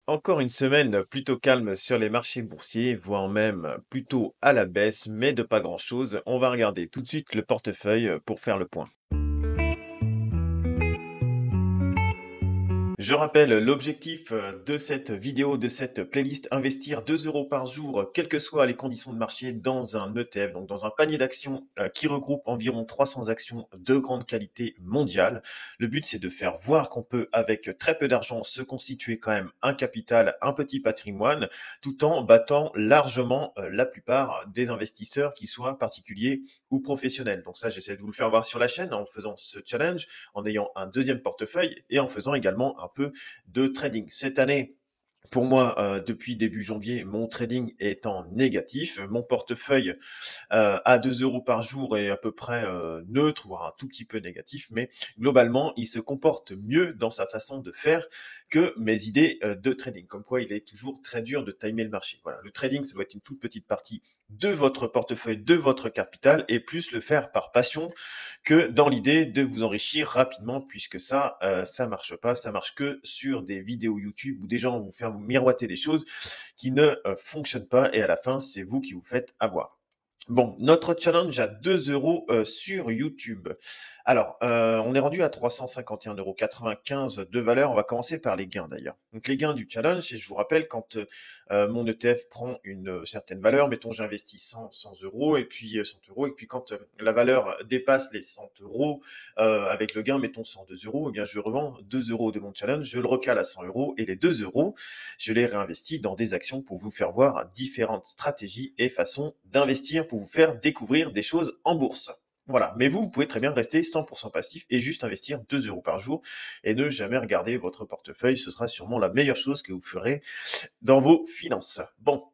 Encore une semaine plutôt calme sur les marchés boursiers, voire même plutôt à la baisse, mais de pas grand-chose. On va regarder tout de suite le portefeuille pour faire le point. Je rappelle l'objectif de cette vidéo, de cette playlist, investir 2 euros par jour, quelles que soient les conditions de marché, dans un ETF, donc dans un panier d'actions qui regroupe environ 300 actions de grande qualité mondiale. Le but, c'est de faire voir qu'on peut, avec très peu d'argent, se constituer quand même un capital, un petit patrimoine, tout en battant largement la plupart des investisseurs, qui soient particuliers ou professionnels. Donc ça, j'essaie de vous le faire voir sur la chaîne en faisant ce challenge, en ayant un deuxième portefeuille et en faisant également un peu de trading. Cette année, pour moi, depuis début janvier, mon trading est en négatif. Mon portefeuille à 2 euros par jour est à peu près neutre, voire un tout petit peu négatif, mais globalement, il se comporte mieux dans sa façon de faire que mes idées de trading. Comme quoi, il est toujours très dur de timer le marché. Voilà, le trading, ça doit être une toute petite partie de votre portefeuille, de votre capital, et plus le faire par passion que dans l'idée de vous enrichir rapidement, puisque ça marche pas. Ça marche que sur des vidéos YouTube où des gens vont vous faire vous miroiter des choses qui ne fonctionnent pas, et à la fin, c'est vous qui vous faites avoir. Bon, notre challenge à 2 euros sur YouTube. Alors, on est rendu à 351,95 € de valeur. On va commencer par les gains d'ailleurs. Donc les gains du challenge, et je vous rappelle, quand mon ETF prend une certaine valeur, mettons j'investis 100 euros, et puis 100 euros, et puis quand la valeur dépasse les 100 euros, avec le gain, mettons 102 euros, eh bien je revends 2 euros de mon challenge, je le recale à 100 euros, et les 2 euros, je les réinvestis dans des actions pour vous faire voir différentes stratégies et façons d'investir pour vous faire découvrir des choses en bourse. Voilà, mais vous pouvez très bien rester 100% passif et juste investir 2 euros par jour et ne jamais regarder votre portefeuille. Ce sera sûrement la meilleure chose que vous ferez dans vos finances. Bon,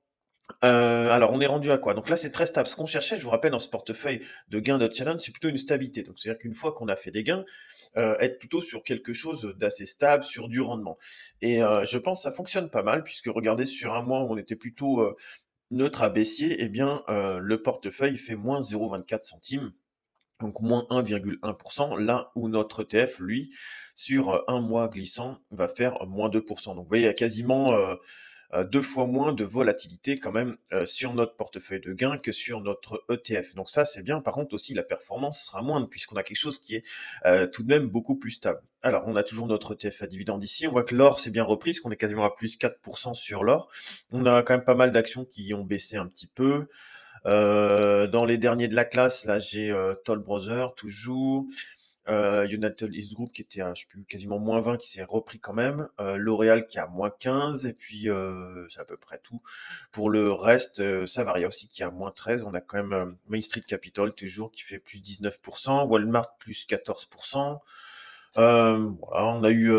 alors on est rendu à quoi? Donc là, c'est très stable. Ce qu'on cherchait, je vous rappelle, dans ce portefeuille de gains de challenge, c'est plutôt une stabilité. Donc c'est-à-dire qu'une fois qu'on a fait des gains, être plutôt sur quelque chose d'assez stable, sur du rendement. Et je pense que ça fonctionne pas mal, puisque regardez, sur un mois où on était plutôt neutre à baissier, eh bien le portefeuille fait moins 0,24 centimes. Donc moins 1,1%, là où notre ETF, lui, sur un mois glissant, va faire moins 2%. Donc vous voyez, il y a quasiment 2 fois moins de volatilité quand même sur notre portefeuille de gains que sur notre ETF. Donc ça, c'est bien. Par contre, aussi, la performance sera moindre, puisqu'on a quelque chose qui est tout de même beaucoup plus stable. Alors, on a toujours notre ETF à dividende ici. On voit que l'or s'est bien repris, parce qu'on est quasiment à plus 4% sur l'or. On a quand même pas mal d'actions qui ont baissé un petit peu. Dans les derniers de la classe, là, j'ai Toll Brothers, toujours. United East Group qui était à, je sais plus, quasiment moins 20, qui s'est repris quand même. L'Oréal qui est à moins 15, et puis c'est à peu près tout. Pour le reste, Savaria aussi qui est à moins 13. On a quand même Main Street Capital toujours qui fait plus 19%, Walmart plus 14%. Voilà, on a eu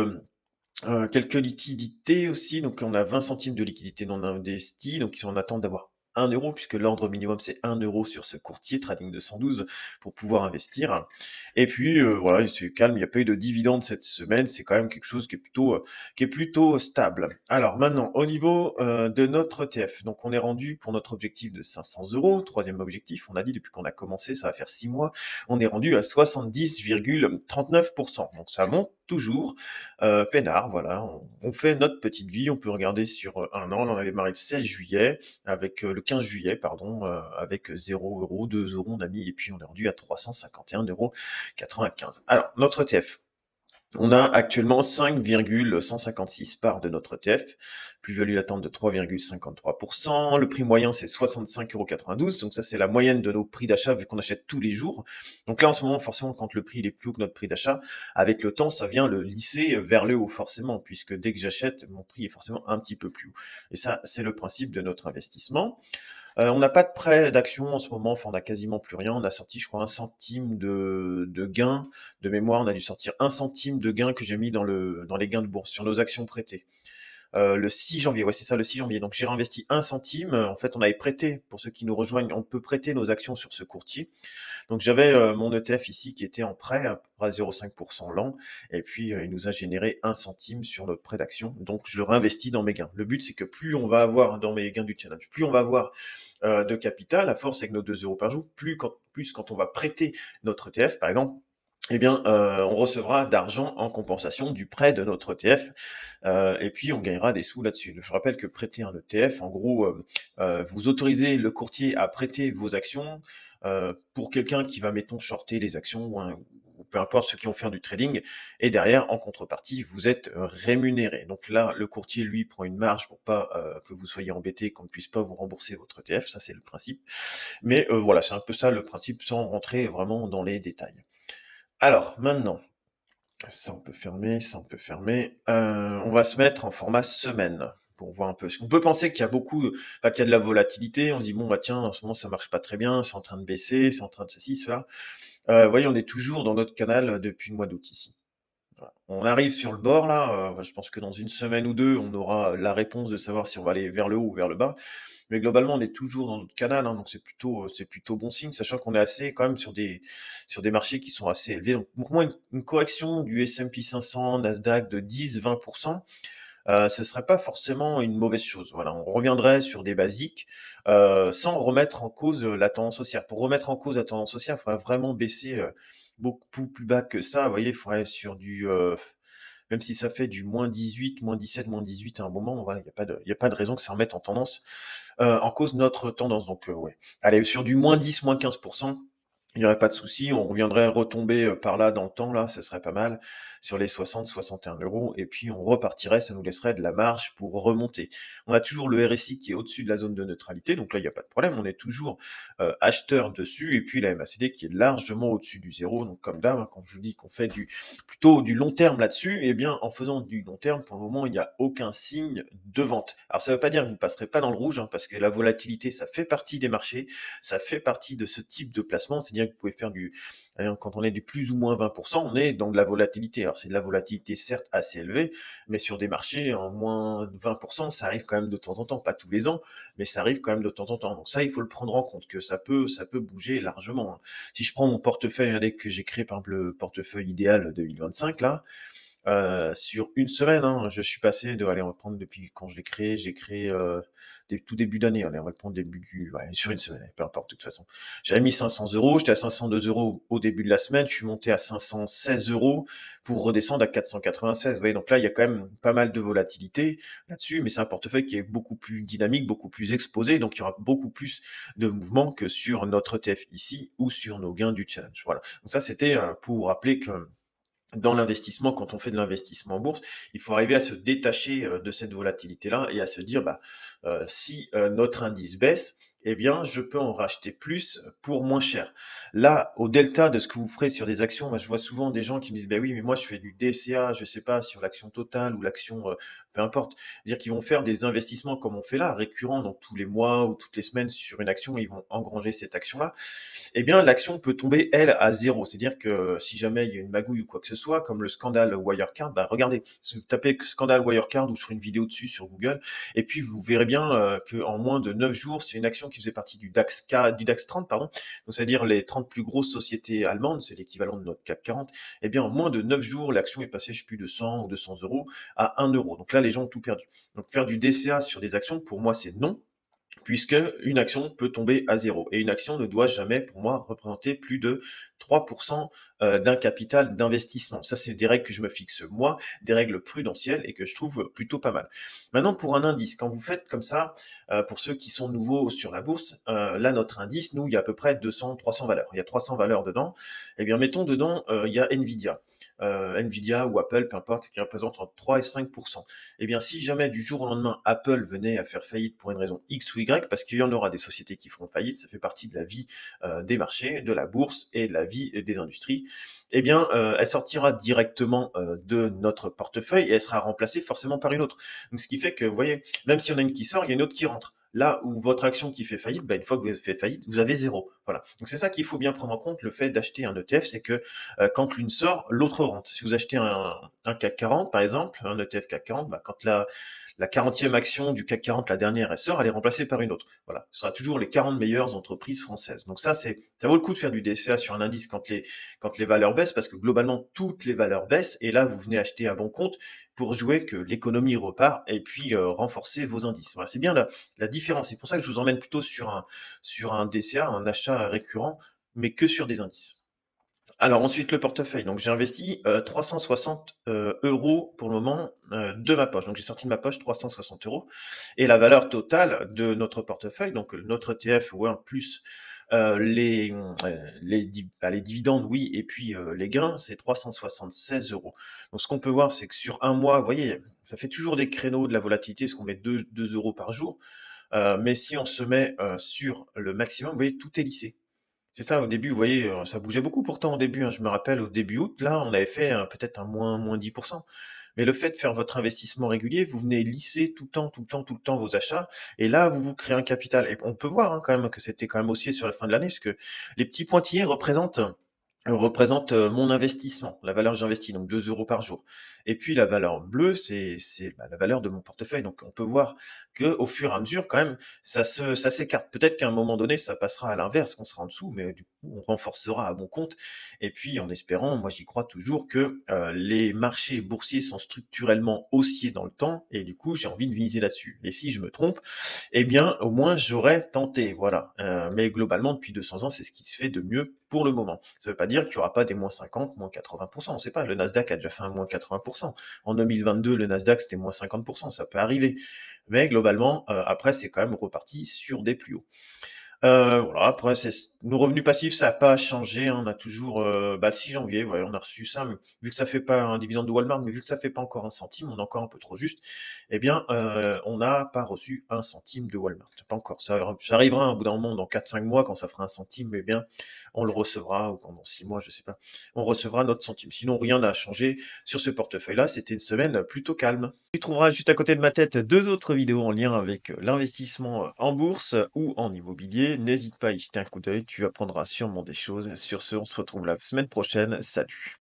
quelques liquidités aussi, donc on a 20 centimes de liquidités non investies, donc ils sont en attente d'avoir 1 euro, puisque l'ordre minimum c'est 1 euro sur ce courtier Trading 212 pour pouvoir investir. Et puis voilà, c'est calme, il n'y a pas eu de dividendes cette semaine, c'est quand même quelque chose qui est plutôt stable. Alors maintenant, au niveau de notre ETF, donc on est rendu pour notre objectif de 500 euros, troisième objectif, on a dit depuis qu'on a commencé, ça va faire 6 mois, on est rendu à 70,39%, donc ça monte toujours. Peinard, voilà, on fait notre petite vie. On peut regarder sur un an. On en a démarré le 16 juillet, avec le 15 juillet, pardon, avec 0 euros, 2 euros, on a mis, et puis on est rendu à 351,95 €. Alors, notre ETF. On a actuellement 5,156 parts de notre ETF, plus-value latente de 3,53%. Le prix moyen, c'est 65,92 €. Donc ça, c'est la moyenne de nos prix d'achat, vu qu'on achète tous les jours. Donc là, en ce moment, forcément, quand le prix il est plus haut que notre prix d'achat, avec le temps, ça vient le lisser vers le haut, forcément, puisque dès que j'achète, mon prix est forcément un petit peu plus haut. Et ça, c'est le principe de notre investissement. On n'a pas de prêt d'action en ce moment, enfin on a quasiment plus rien. On a sorti, je crois, 1 centime de gain. De mémoire, on a dû sortir 1 centime de gain que j'ai mis dans les gains de bourse, sur nos actions prêtées. Le 6 janvier, ouais, c'est ça, le 6 janvier. Donc j'ai réinvesti 1 centime. En fait, on avait prêté, pour ceux qui nous rejoignent, on peut prêter nos actions sur ce courtier. Donc j'avais mon ETF ici qui était en prêt, à peu près à 0,5% l'an, et puis il nous a généré 1 centime sur notre prêt d'action. Donc je le réinvestis dans mes gains. Le but, c'est que plus on va avoir dans mes gains du challenge, plus on va avoir de capital, à force avec nos 2 euros par jour, plus quand on va prêter notre ETF, par exemple, eh bien, on recevra d'argent en compensation du prêt de notre ETF, et puis on gagnera des sous là-dessus. Je rappelle que prêter un ETF, en gros, vous autorisez le courtier à prêter vos actions, pour quelqu'un qui va, mettons, shorter les actions ou peu importe, ceux qui vont faire du trading et derrière, en contrepartie, vous êtes rémunéré. Donc là, le courtier, lui, prend une marge pour pas, que vous soyez embêté, qu'on ne puisse pas vous rembourser votre ETF, ça c'est le principe. Mais voilà, c'est un peu ça le principe sans rentrer vraiment dans les détails. Alors maintenant, ça on peut fermer, ça on peut fermer. On va se mettre en format semaine pour voir un peu. Parce qu'on peut penser qu'il y a beaucoup, enfin, qu'il y a de la volatilité. On se dit bon bah tiens, en ce moment ça marche pas très bien, c'est en train de baisser, c'est en train de ceci, cela. Vous voyez, on est toujours dans notre canal depuis le mois d'août ici. Voilà. On arrive sur le bord là. Je pense que dans une semaine ou deux, on aura la réponse de savoir si on va aller vers le haut ou vers le bas. Mais globalement, on est toujours dans notre canal, hein, donc c'est plutôt bon signe, sachant qu'on est assez quand même sur des marchés qui sont assez élevés. Donc pour moi, une correction du S&P 500, Nasdaq de 10-20%, ce serait pas forcément une mauvaise chose. Voilà, on reviendrait sur des basiques, sans remettre en cause la tendance haussière. Pour remettre en cause la tendance haussière, il faudrait vraiment baisser beaucoup plus bas que ça. Vous voyez, il faudrait sur du même si ça fait du -18, -17, -18 à un moment, voilà, il y a pas de raison que ça remette en tendance, en cause notre tendance. Donc, ouais. Allez, sur du -10, -15%, il n'y aurait pas de souci. On reviendrait retomber par là dans le temps, là, ce serait pas mal, sur les 60-61 euros. Et puis, on repartirait, ça nous laisserait de la marge pour remonter. On a toujours le RSI qui est au-dessus de la zone de neutralité. Donc là, il n'y a pas de problème. On est toujours acheteur dessus. Et puis, la MACD qui est largement au-dessus du zéro. Donc, comme d'hab, hein, quand je vous dis qu'on fait plutôt du long terme là-dessus, eh bien, en faisant du long terme, pour le moment, il n'y a aucun signe de vente. Alors, ça ne veut pas dire que vous ne passerez pas dans le rouge, hein, parce que la volatilité, ça fait partie des marchés, ça fait partie de ce type de placement. C'est-à-dire que vous pouvez faire quand on est du plus ou moins 20%, on est dans de la volatilité. Alors, c'est de la volatilité, certes, assez élevée, mais sur des marchés en moins de 20%, ça arrive quand même de temps en temps, pas tous les ans, mais ça arrive quand même de temps en temps. Donc ça, il faut le prendre en compte, que ça peut bouger largement, hein. Si je prends mon portefeuille, regardez que j'ai créé par exemple le portefeuille idéal 2025 là, sur une semaine, hein, je suis passé de, allez, on va prendre depuis quand j'ai créé tout début d'année, allez, on va le prendre ouais, sur une semaine, peu importe, de toute façon. J'avais mis 500 euros, j'étais à 502 euros au début de la semaine, je suis monté à 516 euros pour redescendre à 496. Vous voyez, donc là, il y a quand même pas mal de volatilité là-dessus, mais c'est un portefeuille qui est beaucoup plus dynamique, beaucoup plus exposé, donc il y aura beaucoup plus de mouvements que sur notre ETF ici ou sur nos gains du challenge. Voilà. Donc ça, c'était pour rappeler que dans l'investissement, quand on fait de l'investissement en bourse, il faut arriver à se détacher de cette volatilité-là et à se dire, bah, si notre indice baisse, eh bien, je peux en racheter plus pour moins cher. Là, au delta de ce que vous ferez sur des actions, moi, je vois souvent des gens qui me disent, bah oui, mais moi, je fais du DCA, je sais pas, sur l'action totale ou l'action, peu importe. C'est-à-dire qu'ils vont faire des investissements comme on fait là, récurrents, donc tous les mois ou toutes les semaines sur une action, et ils vont engranger cette action-là. Eh bien, l'action peut tomber, elle, à zéro. C'est-à-dire que si jamais il y a une magouille ou quoi que ce soit, comme le scandale Wirecard, bah regardez, tapez scandale Wirecard ou je ferai une vidéo dessus sur Google, et puis vous verrez bien qu'en moins de 9 jours, c'est une action qui faisait partie du DAX 30, pardon, donc c'est-à-dire les 30 plus grosses sociétés allemandes, c'est l'équivalent de notre CAC 40, eh bien en moins de 9 jours, l'action est passée, je sais plus, de 100 ou 200 euros à 1 euro. Donc là, les gens ont tout perdu. Donc faire du DCA sur des actions, pour moi, c'est non, puisque une action peut tomber à zéro. Et une action ne doit jamais, pour moi, représenter plus de 3% d'un capital d'investissement. Ça, c'est des règles que je me fixe moi, des règles prudentielles et que je trouve plutôt pas mal. Maintenant, pour un indice, quand vous faites comme ça, pour ceux qui sont nouveaux sur la bourse, là, notre indice, nous, il y a à peu près 200, 300 valeurs. Il y a 300 valeurs dedans. Eh bien, mettons dedans, il y a Nvidia. Nvidia ou Apple, peu importe, qui représente entre 3 et 5%. Eh bien, si jamais du jour au lendemain, Apple venait à faire faillite pour une raison X ou Y, parce qu'il y en aura des sociétés qui feront faillite, ça fait partie de la vie des marchés, de la bourse et de la vie des industries, eh bien, elle sortira directement de notre portefeuille et elle sera remplacée forcément par une autre. Donc, ce qui fait que, vous voyez, même s'il y en a une qui sort, il y a une autre qui rentre. Là où votre action qui fait faillite, bah, une fois que vous avez fait faillite, vous avez zéro. Voilà. Donc c'est ça qu'il faut bien prendre en compte, le fait d'acheter un ETF, c'est que quand l'une sort, l'autre rentre. Si vous achetez un CAC 40, par exemple, un ETF CAC 40, bah, quand la 40e action du CAC 40, la dernière, elle sort, elle est remplacée par une autre. Voilà. Ce sera toujours les 40 meilleures entreprises françaises. Donc ça vaut le coup de faire du DCA sur un indice quand les valeurs baissent, parce que globalement, toutes les valeurs baissent, et là, vous venez acheter à bon compte pour jouer que l'économie repart et puis renforcer vos indices. Voilà, c'est bien la différence. C'est pour ça que je vous emmène plutôt sur un DCA, un achat récurrent, mais que sur des indices. Alors ensuite le portefeuille, donc j'ai investi, 360, € pour le moment, de ma poche. Donc j'ai sorti de ma poche 360 € et la valeur totale de notre portefeuille, donc notre ETF Warm plus, les dividendes, oui et puis, les gains, c'est 376 €. Donc ce qu'on peut voir, c'est que sur un mois, vous voyez, ça fait toujours des créneaux de la volatilité, parce qu'on met deux euros par jour, mais si on se met, sur le maximum, vous voyez, tout est lissé. C'est ça, au début, vous voyez, ça bougeait beaucoup pourtant au début, hein. Je me rappelle au début août, là, on avait fait, peut-être un moins 10. Mais le fait de faire votre investissement régulier, vous venez lisser tout le temps, tout le temps, tout le temps vos achats et là, vous vous créez un capital et on peut voir, hein, quand même que c'était quand même haussier sur la fin de l'année, parce que les petits pointillés représentent, mon investissement, la valeur que j'investis, donc 2 € par jour et puis la valeur bleue, c'est la valeur de mon portefeuille. Donc on peut voir que au fur et à mesure quand même, ça s'écarte. Peut-être qu'à un moment donné, ça passera à l'inverse, qu'on sera en dessous, mais du coup, on renforcera à bon compte et puis en espérant, moi j'y crois toujours que, les marchés boursiers sont structurellement haussiers dans le temps et du coup, j'ai envie de miser là-dessus et si je me trompe, eh bien, au moins j'aurais tenté, voilà. Mais globalement, depuis 200 ans, c'est ce qui se fait de mieux pour le moment. Ça veut pas dire qu'il y aura pas des -50, -80. On ne sait pas, le Nasdaq a déjà fait un -80. En 2022, le Nasdaq, c'était -50, ça peut arriver. Mais globalement, après, c'est quand même reparti sur des plus hauts. Voilà, après c'est nos revenus passifs, ça a pas changé, hein. On a toujours, le 6 janvier, ouais, on a reçu ça, mais vu que ça fait pas un dividende de Walmart, mais vu que ça fait pas encore un centime, on est encore un peu trop juste, eh bien, on n'a pas reçu un centime de Walmart. Pas encore. Ça arrivera au bout d'un moment, dans 4-5 mois, quand ça fera un centime, eh bien, on le recevra ou pendant 6 mois, je sais pas. On recevra notre centime. Sinon, rien n'a changé sur ce portefeuille-là. C'était une semaine plutôt calme. Tu trouveras juste à côté de ma tête 2 autres vidéos en lien avec, l'investissement, en bourse ou en immobilier. N'hésite pas à y jeter un coup d'œil, tu apprendras sûrement des choses. Sur ce, on se retrouve la semaine prochaine. Salut.